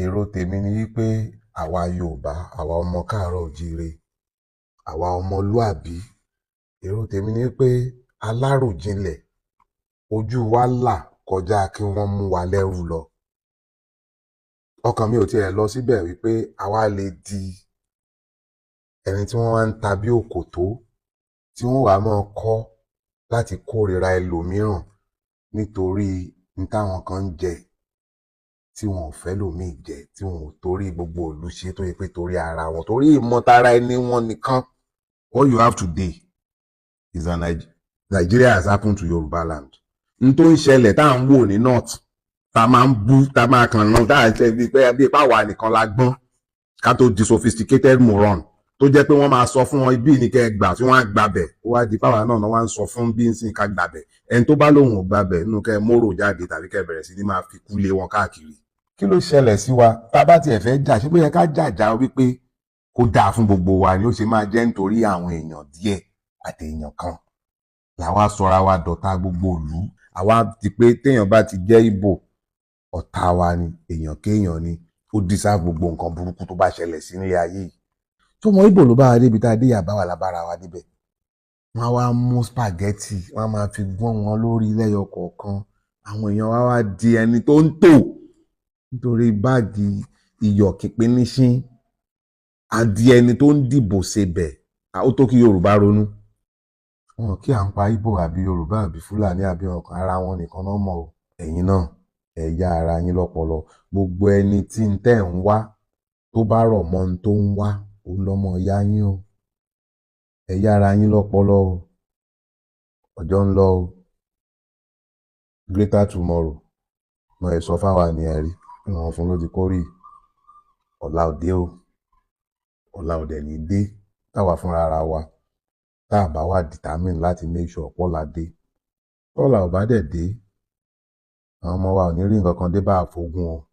èrò tèmi ni wípé àwa Yorùbá, àwa ọmọ káàárọ̀ oòjíire, àwa ọmọlúàbí, èrò tèmi ni wípé aláròjinlẹ̀, ojú wa là kọjá kí wọ́n mú wa lẹ́rú lọ. Ọkàn mi ò tiẹ̀ lọ síbẹ̀ wípé àwa lè di ẹni tí wọ́n wá ń ta bí òkòtó, tí wọ́n wá máa kọ́ láti kórìíra ẹlòmíràn nítorí ní táwọn kan ń jẹ tí wọn ò fẹ́ lòmíì jẹ, tí wọn ò torí gbogbo ìlú ṣe tó yẹ pé torí ara wọn, torí ìmọ̀tara ẹni wọn nìkan. What you have today is Nigeria has happened to Yoruba land. N tó ń ṣẹlẹ̀ tá à ń wò ní north, tá máa ń bú, tá máa kàn náà, tá à ń ṣe bí ipá wa nìkan la gbọ́n ká tó di sophisticated moron tó jẹ́ pé wọ́n máa sọ fún wọn ibi ní kẹ́ gbà tí wọ́n á gbàbẹ̀, ó wá di páwa náà wá ń sọ fún bí ń sìn ká gbàbẹ̀. Ẹni tó bá lóhùn ò gbàbẹ̀ nínú kẹ́ mórò jáde tàbí kẹ́ bẹ̀rẹ̀ sí ní máa fi kú lé wọn káàkiri. Kí ló ṣẹlẹ̀ sí wa? Tá bá tiẹ̀ fẹ́ jà, ṣé bó yẹ ká jàjà wípé kó dáa fún gbogbo wa ni ó ṣe máa jẹ́ nítorí àwọn èèyàn díẹ̀ àti èèyàn kan làwa sọra wa dọ̀tá gbogbo ìlú. Àwa ti pé téèyàn bá ti jẹ́ Ìgbò ọ̀tá wa ni, èèyàn kéèyàn ni, ó dísà gbogbo nǹkan burúkú tó bá ṣẹlẹ̀ sí nílé ayé yìí. Tó mọ Ìgbò ló bá wa débi tá a dé yàbá wà lábára wa níbẹ̀. Wọ́n wá mú spaghetti, wọ́n máa fi gbọ́n wọn lórí lẹ́yọ kọ̀ọ̀kan. Àwọn èèyàn wá di ẹni tó ń tò nítorí báàgì iyọ̀ kìpíníṣín, àdí ẹni tó ń dìbò sebẹ̀. Ó tó kí Yorùbá ronú. Wọn kí à ń pa Ìgbò àbí Yorùbá àbí Fúlàní àbí ọkàn ara wọn nìkan náà mọ̀ o. Ẹ̀yin náà ẹ yá ara yín lọ́pọlọ. Gbogbo ẹni tí ń tẹ̀ ń wá tó bá rọ̀ mọ́ ń tó ń wá òun lọ́mọ ìyá yín o. Ẹ yá ara yín lọ́pọlọ o. Ọjọ́ ń lọ o. Greater tomorrow. Mo ẹ̀ sọ fáwa ni ẹ rí. Ìwọ̀n fún ló ti kórìí. Ọ̀la òde o. Ọ̀la òde ní dé. Táwa fúnra ara wa. Tá a bá wà determine láti make sure pọ́la dé. Tọ́la ò bá dẹ̀ dé, àwọn ọmọ wa ò ní rí nǹkan kan dé bá àfogun o.